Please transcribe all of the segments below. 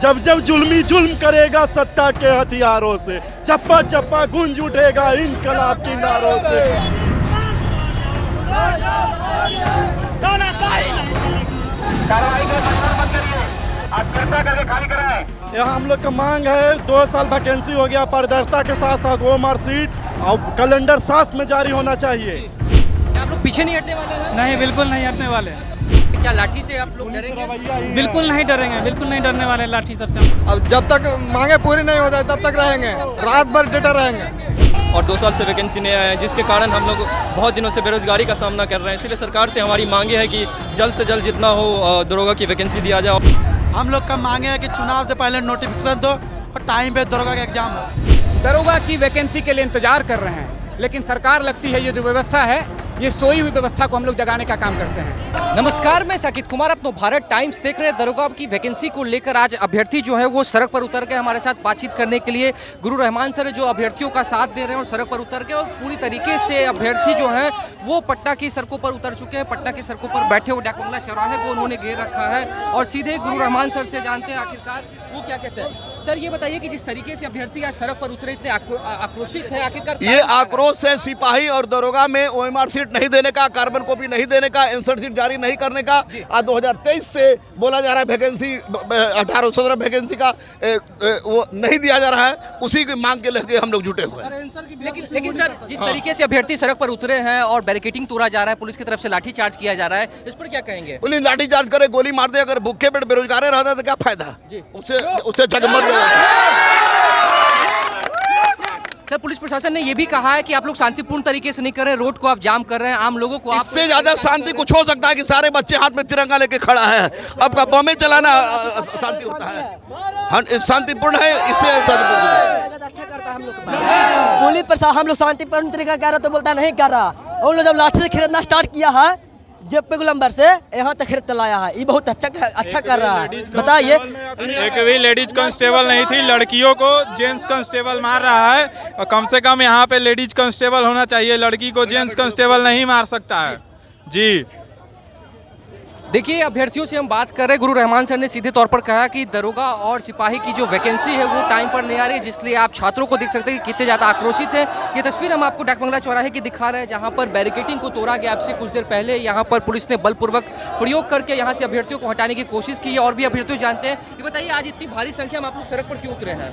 जब जब जुल्मी जुल्म करेगा सत्ता के हथियारों से, चप्पा चप्पा गूंज उठेगा इनकलाब की नारों से। यहाँ हम लोग का मांग है 2 साल वैकेंसी हो गया, पारदर्शिता के साथ साथ OMR सीट और कैलेंडर साथ में जारी होना चाहिए। आप लोग पीछे नहीं हटने वाले हैं? नहीं, बिल्कुल नहीं हटने वाले। क्या लाठी से आप लोग डरेंगे? बिल्कुल नहीं डरेंगे, बिल्कुल नहीं डरने वाले लाठी सबसे। अब जब तक मांगे पूरी नहीं हो जाए तब तक रहेंगे, रात भर डटे रहेंगे। और 2 साल से वैकेंसी नहीं आया है, जिसके कारण हम लोग बहुत दिनों से बेरोजगारी का सामना कर रहे हैं। इसलिए सरकार से हमारी मांगे है कि जल्द से जल्द जितना हो दरोगा की वैकेंसी दिया जाए। हम लोग का मांगे है कि चुनाव से पहले नोटिफिकेशन दो और टाइम पे दरोगा का एग्जाम हो। दरोगा की वैकेंसी के लिए इंतजार कर रहे हैं, लेकिन सरकार लगती है ये जो व्यवस्था है, ये सोई हुई व्यवस्था को हम लोग जगाने का काम करते हैं। नमस्कार, मैं साकिब कुमार, अपनो भारत टाइम्स देख रहे हैं। दरोगा की वैकेंसी को लेकर आज अभ्यर्थी जो है वो सड़क पर उतर के हमारे साथ बातचीत करने के लिए गुरु रहमान सर जो अभ्यर्थियों का साथ दे रहे हैं और सड़क पर उतर के और पूरी तरीके से अभ्यर्थी जो है वो पटना की सड़कों पर उतर चुके हैं। पटना की सड़कों पर बैठे हुए डाक बंगला चौराहे को उन्होंने घेर रखा है और सीधे गुरु रहमान सर से जानते हैं आखिरकार वो क्या कहते हैं। सर ये बताइए कि जिस तरीके से अभ्यर्थी आज सड़क पर उतरे इतने आक्रोशित है, आखिरकार ये आक्रोश है सिपाही और दरोगा में OMR सीट नहीं देने का, कार्बन कॉपी नहीं देने का, इंसर्ट सीट जारी नहीं करने का। आज 2023 से बोला जा रहा है वैकेंसी 1817 वैकेंसी का वो नहीं दिया जा रहा है, उसी की मांग के लेके हम लोग जुटे हुए हैं। लेकिन सर जिस तरीके से अभ्यर्थी सड़क पर उतरे हैं और बैरिकेडिंग तोड़ा जा रहा है, पुलिस की तरफ से लाठीचार्ज किया जा रहा है, इस पर क्या कहेंगे? पुलिस लाठीचार्ज करे, गोली मार दे, अगर भूखे पेट बेरोजगार रहता तो क्या फायदा, उससे जगमग। सर पुलिस प्रशासन ने ये भी कहा है कि आप लोग शांतिपूर्ण तरीके से नहीं कर रहे हैं, रोड को आप जाम कर रहे हैं, आम लोगों को आप इससे ज्यादा शांति कुछ हो सकता है कि सारे बच्चे हाथ में तिरंगा लेके खड़ा है। अब का बमें चलाना शांति होता है, शांतिपूर्ण है, इससे पुलिस प्रशासन हम लोग शांतिपूर्ण तरीका कर रहा तो बोलता नहीं कर रहा। उन लोग जब लाठी से खरीदना स्टार्ट किया है जेब पे गुलंबर से यहाँ तक खरीद लाया है, ये बहुत अच्छा कर रहा है। बताइए, एक भी लेडीज कांस्टेबल नहीं थी, लड़कियों को जेंट्स कांस्टेबल मार रहा है और कम से कम यहाँ पे लेडीज कांस्टेबल होना चाहिए, लड़की को जेंट्स कांस्टेबल नहीं मार सकता है जी। देखिए अभ्यर्थियों से हम बात कर रहे हैं। गुरु रहमान सर ने सीधे तौर पर कहा कि दरोगा और सिपाही की जो वैकेंसी है वो टाइम पर नहीं आ रही है, जिसलिए आप छात्रों को देख सकते हैं कि कितने ज़्यादा आक्रोशित हैं। ये तस्वीर हम आपको डाक बंगला चौराहे की दिखा रहे हैं, जहाँ पर बैरिकेडिंग को तोड़ा गया। आपसे कुछ देर पहले यहाँ पर पुलिस ने बलपूर्वक प्रयोग करके यहाँ से अभ्यर्थियों को हटाने की कोशिश की है और भी अभ्यर्थी जानते हैं। ये बताइए आज इतनी भारी संख्या में आप लोग सड़क पर क्यों उतरे हैं?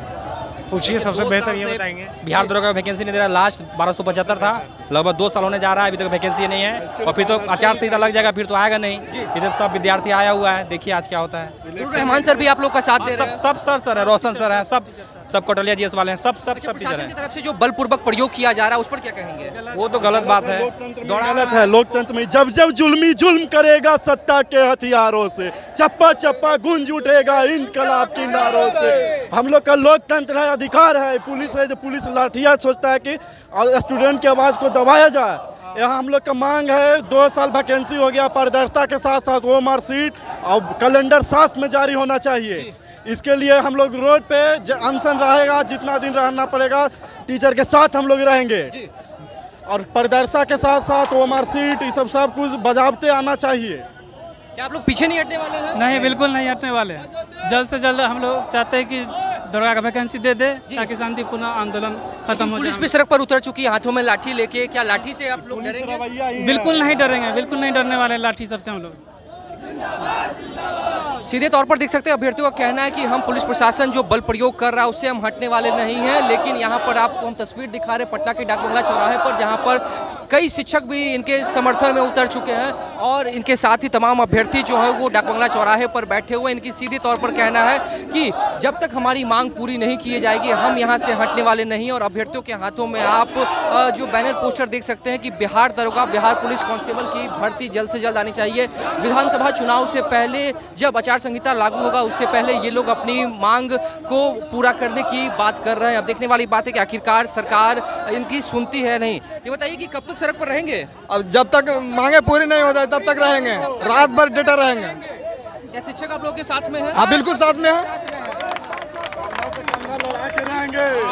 पूछिए, सबसे बेहतर ये बताएंगे। बिहार दरोगा का वैकेंसी नहीं दे रहा, लास्ट 1275 था, लगभग 2 साल होने जा रहा है, अभी तक वैकेंसी नहीं है और फिर तो आचार संहिता लग जाएगा, फिर तो आएगा नहीं। इधर सब विद्यार्थी आया हुआ है, देखिए आज क्या होता है। गुरु रहमान सर भी आप लोग का साथ दे रहे हैं? सब सर है, रोशन सर है, सब कटलिया जीएस वाले हैं, सब टीचर हैं। की तरफ से जो बलपूर्वक प्रयोग किया जा रहा है उस पर क्या कहेंगे? वो तो गलत बात है, गलत है। लोकतंत्र में जब जब जुल्मी जुल्म करेगा सत्ता के हथियारों से, चप्पा चप्पा गूंज उठेगा इनकलाब की नारों से। हम लोग का लोकतंत्र है, अधिकार है। पुलिस है जो पुलिस लाठियाँ सोचता है कि स्टूडेंट की आवाज़ को दबाया जाए। यहाँ हम लोग का मांग है 2 साल वैकेंसी हो गया, पारदर्शिता के साथ साथ OMR सीट और कैलेंडर साथ में जारी होना चाहिए। इसके लिए हम लोग रोड पे अनशन रहेगा, जितना दिन रहना पड़ेगा टीचर के साथ हम लोग रहेंगे और पारदर्शिता के साथ साथ OMR सीट ये सब कुछ बजावते आना चाहिए। क्या आप लोग पीछे नहीं हटने वाले हैं? नहीं, बिल्कुल नहीं हटने वाले। जल्द से जल्द हम लोग चाहते हैं कि दरोगा का वैकेंसी दे दे ताकि शांतिपूर्ण आंदोलन खत्म हो जाए। पुलिस भी सड़क पर उतर चुकी है हाथों में लाठी लेके, क्या लाठी से आप लोग डरेंगे? बिल्कुल नहीं डरेंगे, बिल्कुल नहीं डरने वाले लाठी सबसे हम लोग। सीधे तौर पर देख सकते हैं अभ्यर्थियों का कहना है कि हम पुलिस प्रशासन जो बल प्रयोग कर रहा है उससे हम हटने वाले नहीं हैं। लेकिन यहाँ पर आपको हम तस्वीर दिखा रहे हैं पटना के डाक बंगला चौराहे पर, जहाँ पर कई शिक्षक भी इनके समर्थन में उतर चुके हैं और इनके साथ ही तमाम अभ्यर्थी जो है वो डाक बंगला चौराहे पर बैठे हुए। इनकी सीधे तौर पर कहना है कि जब तक हमारी मांग पूरी नहीं की जाएगी हम यहाँ से हटने वाले नहीं। और अभ्यर्थियों के हाथों में आप जो बैनर पोस्टर देख सकते हैं कि बिहार दरोगा, बिहार पुलिस कांस्टेबल की भर्ती जल्द से जल्द आनी चाहिए। विधानसभा चुनाव से पहले जब आचार संहिता लागू होगा उससे पहले ये लोग अपनी मांग को पूरा करने की बात कर रहे हैं। अब देखने वाली बात है कि आखिरकार सरकार इनकी सुनती है नहीं। ये बताइए कि कब तक सड़क पर रहेंगे? अब जब तक मांगे पूरी नहीं हो जाए तब तक रहेंगे, रात भर डटे रहेंगे। क्या शिक्षक आप लोग के साथ में है? हाँ बिल्कुल साथ में है।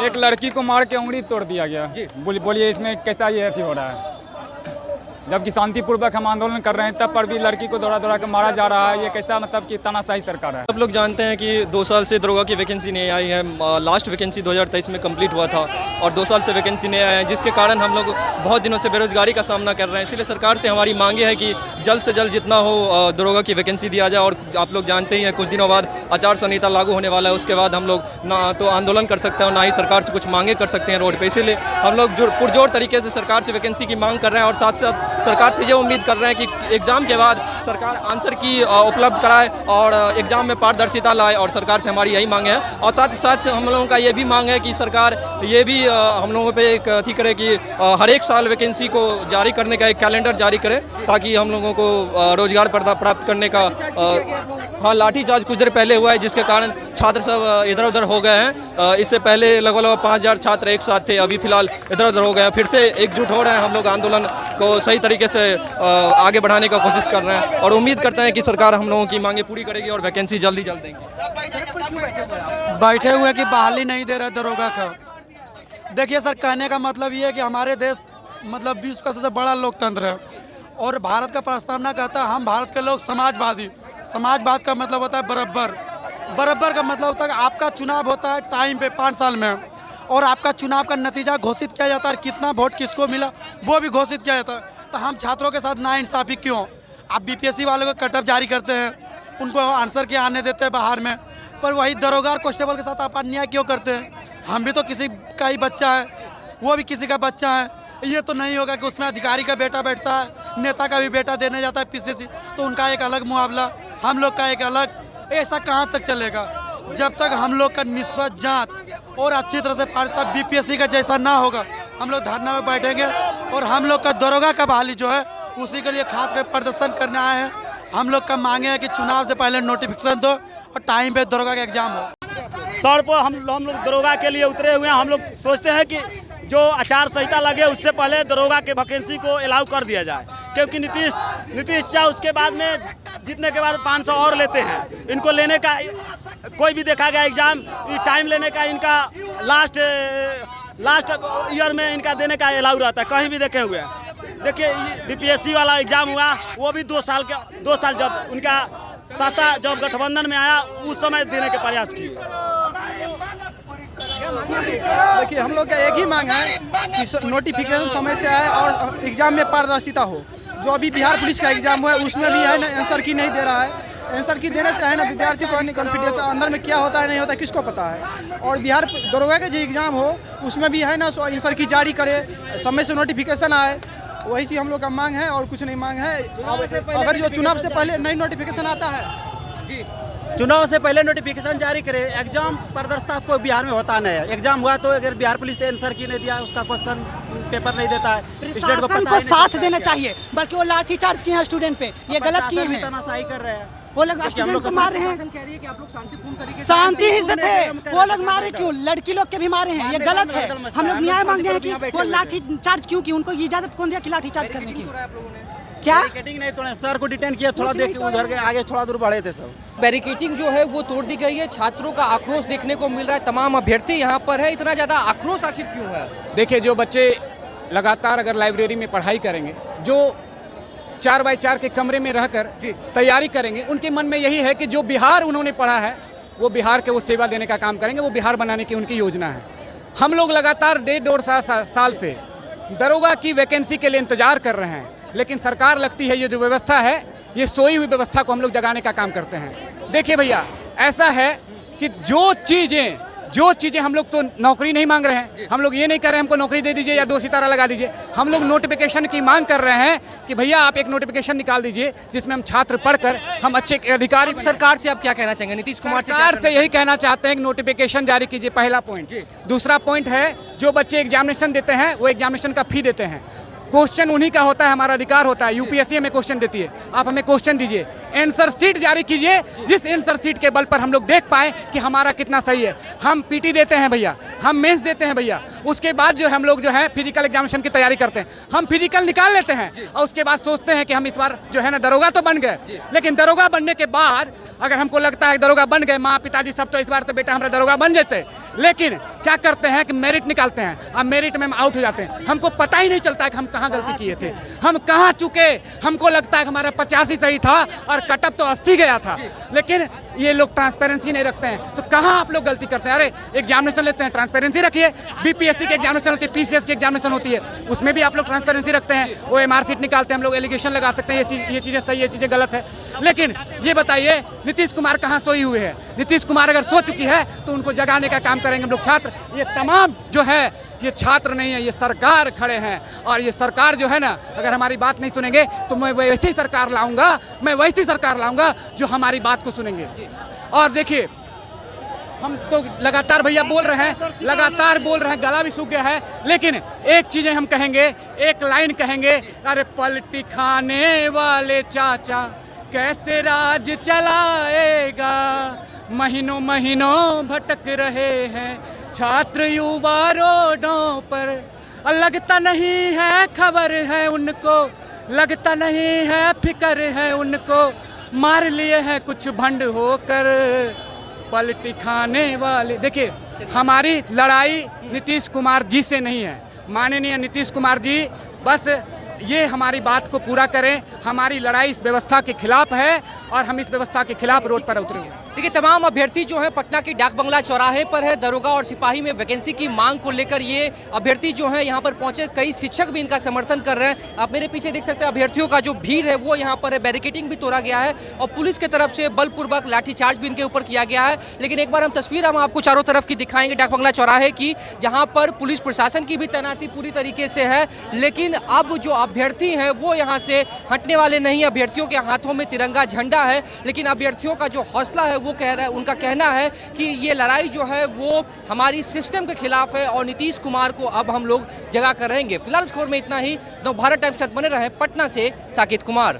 एक लड़की को मार के उंगली तोड़ दिया गया। बोलिए इसमें कैसा ये अथी हो रहा है? जबकि शांतिपूर्वक हम आंदोलन कर रहे हैं, तब पर भी लड़की को दौड़ा दौड़ा कर मारा जा रहा है। ये कैसा मतलब कि तानाशाही सरकार है। सब लोग जानते हैं कि 2 साल से दरोगा की वैकेंसी नहीं आई है। लास्ट वैकेंसी 2023 में कंप्लीट हुआ था और 2 साल से वैकेंसी नहीं आई है, जिसके कारण हम लोग बहुत दिनों से बेरोजगारी का सामना कर रहे हैं। इसलिए सरकार से हमारी मांगे है कि जल्द से जल्द जितना हो दरोगा की वैकेंसी दिया जाए। और आप लोग जानते ही हैं कुछ दिनों बाद आचार संहिता लागू होने वाला है, उसके बाद हम लोग ना तो आंदोलन कर सकते हैं और ना ही सरकार से कुछ मांगे कर सकते हैं रोड पे। इसीलिए हम लोग पुरजोर तरीके से सरकार से वैकेंसी की मांग कर रहे हैं और साथ साथ सरकार से ये उम्मीद कर रहे हैं कि एग्ज़ाम के बाद सरकार आंसर की उपलब्ध कराए और एग्ज़ाम में पारदर्शिता लाए। और सरकार से हमारी यही मांग है। और साथ ही साथ हम लोगों का ये भी मांग है कि सरकार ये भी हम लोगों पे एक अथी करे कि हर एक साल वैकेंसी को जारी करने का एक कैलेंडर जारी करे, ताकि हम लोगों को रोजगार प्राप्त करने का हाँ लाठीचार्ज कुछ देर पहले हुआ है, जिसके कारण छात्र सब इधर उधर हो गए हैं। इससे पहले लगभग 5000 छात्र एक साथ थे, अभी फिलहाल इधर उधर हो गए हैं। फिर से एकजुट हो रहे हैं हम लोग, आंदोलन को सही तरीके से आगे बढ़ाने का कोशिश कर रहे हैं और उम्मीद करते हैं कि सरकार हम लोगों की मांगे पूरी करेगी और वैकेंसी जल्दी जल्द देंगे। बैठे हुए कि बहाली नहीं दे रहे दरोगा का। देखिए सर, कहने का मतलब ये है कि हमारे देश मतलब विश्व का सबसे बड़ा लोकतंत्र है और भारत का प्रस्तावना कहता है हम भारत के लोग समाजवादी। समाजवाद का मतलब होता है बराबर। बराबर का मतलब होता है कि आपका चुनाव होता है टाइम पे 5 साल में और आपका चुनाव का नतीजा घोषित किया जाता है, कितना वोट किसको मिला वो भी घोषित किया जाता है। तो हम छात्रों के साथ नाइंसाफ़ी क्यों? आप बीपीएससी वालों को कटअप जारी करते हैं, उनको आंसर के आने देते हैं बाहर में, पर वही दरोगा और कांस्टेबल के साथ आप अन्याय क्यों करते हैं? हम भी तो किसी का ही बच्चा है, वो भी किसी का बच्चा है। ये तो नहीं होगा कि उसमें अधिकारी का बेटा बैठता है, नेता का भी बेटा देने जाता है पीसीसी, तो उनका एक अलग मुआवला, हम लोग का एक अलग। ऐसा कहाँ तक चलेगा? जब तक हम लोग का निष्पक्ष जांच और अच्छी तरह से पारदर्शिता बीपीएससी का जैसा ना होगा, हम लोग धरना में बैठेंगे और हम लोग का दरोगा का बहाली जो है उसी के लिए खास कर प्रदर्शन करने आए हैं। हम लोग का मांगे है कि चुनाव से पहले नोटिफिकेशन दो और टाइम पे दरोगा का एग्जाम हो। सर पर हम लोग दरोगा के लिए उतरे हुए हैं। हम लोग सोचते हैं कि जो आचार संहिता लगे उससे पहले दरोगा के वैकेंसी को अलाउ कर दिया जाए, क्योंकि नीतीश शाह उसके बाद में जीतने के बाद 500 और लेते हैं। इनको लेने का कोई भी देखा गया एग्जाम टाइम लेने का इनका लास्ट ईयर में इनका देने का अलाउ रहता है, कहीं भी देखे हुए हैं। देखिए बीपीएससी वाला एग्जाम हुआ, वो भी 2 साल जब उनका सत्ता जब गठबंधन में आया उस समय देने के प्रयास किए। देखिए हम लोग का एक ही मांग है कि नोटिफिकेशन समय से आए और एग्जाम में पारदर्शिता हो। जो अभी बिहार पुलिस का एग्जाम हुआ है उसमें भी है ना आंसर की नहीं दे रहा है। आंसर की देने से है ना विद्यार्थी को कॉन्फिडेंस अंदर में क्या होता है नहीं होता किसको पता है। और बिहार दरोगा का जो एग्जाम हो उसमें भी है ना आंसर की जारी करे, समय से नोटिफिकेशन आए। वही चीज़ हम लोग का मांग है और कुछ नहीं मांग है। अगर जो चुनाव से पहले नई नोटिफिकेशन आता है जी, चुनाव से पहले नोटिफिकेशन जारी करे। एग्जाम पारदर्शिता को बिहार में होता नहीं है। एग्जाम हुआ तो अगर बिहार पुलिस ने आंसर की नहीं दिया, उसका क्वेश्चन पेपर नहीं देता है, स्टेट को पता को साथ देना चाहिए, बल्कि वो लाठीचार्ज किए हैं स्टूडेंट पे, ये गलत किए हैं। तानाशाही कर रहे हैं, वो लोग स्टूडेंट को मार रहे हैं। शांति ही से थे, वो लोग मारे क्यों? लड़की लोग के भी मारे हैं, ये गलत है। हम लोग न्याय मांग रहे हैं कि वो लाठी चार्ज क्यों की? उनको इजाजत कौन दिया कि लाठी चार्ज करने की? क्या बैरिकेडिंग नहीं तोड़े, सर को डिटेन किया, थोड़ा देख के उधर के आगे थोड़ा दूर बढ़े थे सब। बैरिकेडिंग जो है वो तोड़ दी गई है। छात्रों का आक्रोश देखने को मिल रहा है, तमाम अभ्यर्थी यहाँ पर है। इतना ज़्यादा आक्रोश आखिर क्यों है? देखिए जो बच्चे लगातार अगर लाइब्रेरी में पढ़ाई करेंगे, जो 4x4 के कमरे में रहकर तैयारी करेंगे, उनके मन में यही है कि जो बिहार उन्होंने पढ़ा है वो बिहार के वो सेवा देने का काम करेंगे, वो बिहार बनाने की उनकी योजना है। हम लोग लगातार 1.5 साल से दरोगा की वैकेंसी के लिए इंतजार कर रहे हैं, लेकिन सरकार लगती है ये जो व्यवस्था है, ये सोई हुई व्यवस्था को हम लोग जगाने का काम करते हैं। देखिए भैया, ऐसा है कि जो चीज़ें हम लोग तो नौकरी नहीं मांग रहे हैं, हम लोग ये नहीं कर रहे हैं हमको नौकरी दे दीजिए या 2 सितारा लगा दीजिए। हम लोग नोटिफिकेशन की मांग कर रहे हैं कि भैया आप एक नोटिफिकेशन निकाल दीजिए जिसमें हम छात्र पढ़कर हम अच्छे अधिकारी। सरकार से आप क्या कहना चाहेंगे? नीतीश कुमार सरकार से यही कहना चाहते हैं कि नोटिफिकेशन जारी कीजिए, पहला पॉइंट। दूसरा पॉइंट है जो बच्चे एग्जामिनेशन देते हैं वो एग्जामिनेशन का फी देते हैं। क्वेश्चन उन्हीं का होता है, हमारा अधिकार होता है। यूपीएससी हमें क्वेश्चन देती है, आप हमें क्वेश्चन दीजिए। आंसर शीट जारी कीजिए, जिस आंसर शीट के बल पर हम लोग देख पाएँ कि हमारा कितना सही है। हम पीटी देते हैं भैया, हम मेंस देते हैं भैया, उसके बाद जो हम लोग जो है फिजिकल एग्जामिनेशन की तैयारी करते हैं। हम फिजिकल निकाल लेते हैं और उसके बाद सोचते हैं कि हम इस बार जो है ना दरोगा तो बन गए, लेकिन दरोगा बनने के बाद अगर हमको लगता है दरोगा बन गए, माँ पिताजी सब तो इस बार तो बेटा हमारा दरोगा बन जाते, लेकिन क्या करते हैं कि मेरिट निकालते हैं, अब मेरिट में हम आउट हो जाते हैं। हमको पता ही नहीं चलता है कि हम कहाँ गलती किए थे, हम कहाँ चुके। हमको लगता है कि हमारा 85 सही था और कटअप तो 80 गया था, लेकिन ये लोग ट्रांसपेरेंसी नहीं रखते हैं। तो कहाँ आप लोग गलती करते हैं? अरे एग्जामिनेशन लेते हैं, ट्रांसपेरेंसी रखिए। बीपीएससी की एग्जामिनेशन होती है, पीसीएस की एग्जामिनेशन होती है, उसमें भी आप लोग ट्रांसपेरेंसी रखते हैं। OMR सीट निकालते हैं, हम लोग एलिगेशन लगा सकते हैं ये चीज़ें सही, ये चीज़ें गलत है। लेकिन ये बताइए नीतीश कुमार कहाँ सोई हुए हैं? नीतीश कुमार अगर सो चुकी है तो उनको जगाने का काम करेंगे हम लोग छात्र। ये तमाम जो है ये छात्र नहीं है, ये सरकार खड़े हैं। और ये सरकार जो है ना, अगर हमारी बात नहीं सुनेंगे तो मैं वैसी सरकार लाऊंगा जो हमारी बात को सुनेंगे। और देखिए हम तो लगातार भैया बोल रहे हैं, गला भी सूख गया है, लेकिन एक चीज़ें हम कहेंगे, एक लाइन कहेंगे, अरे पलटी खाने वाले चाचा कैसे राज चलाएगा, महीनों महीनों भटक रहे हैं छात्र युवा रोडों पर, लगता नहीं है खबर है उनको, लगता नहीं है फिक्र है उनको, मार लिए हैं कुछ भंड होकर पलटी खाने वाले। देखिए हमारी लड़ाई नीतीश कुमार जी से नहीं है, माननीय नीतीश कुमार जी बस ये हमारी बात को पूरा करें। हमारी लड़ाई इस व्यवस्था के खिलाफ है और हम इस व्यवस्था के खिलाफ रोड पर उतरे हुए हैं। देखिए तमाम अभ्यर्थी जो है पटना के डाक बंगला चौराहे पर है, दरोगा और सिपाही में वैकेंसी की मांग को लेकर ये अभ्यर्थी जो है यहाँ पर पहुंचे। कई शिक्षक भी इनका समर्थन कर रहे हैं। आप मेरे पीछे देख सकते हैं अभ्यर्थियों का जो भीड़ है वो यहाँ पर है। बैरिकेडिंग भी तोड़ा गया है और पुलिस की तरफ से बलपूर्वक लाठीचार्ज भी इनके ऊपर किया गया है। लेकिन एक बार हम तस्वीर आपको चारों तरफ की दिखाएंगे डाक बंगला चौराहे की, जहाँ पर पुलिस प्रशासन की भी तैनाती पूरी तरीके से है। लेकिन अब जो अभ्यर्थी हैं वो यहाँ से हटने वाले नहीं। अभ्यर्थियों के हाथों में तिरंगा झंडा है, लेकिन अभ्यर्थियों का जो हौसला है वो कह रहा है, उनका कहना है कि ये लड़ाई जो है वो हमारी सिस्टम के खिलाफ है और नीतीश कुमार को अब हम लोग जगा कर रहेंगे। फिलहाल इस खबर में इतना ही। नवभारत टाइम्स के साथ बने रहे पटना से साकेत कुमार।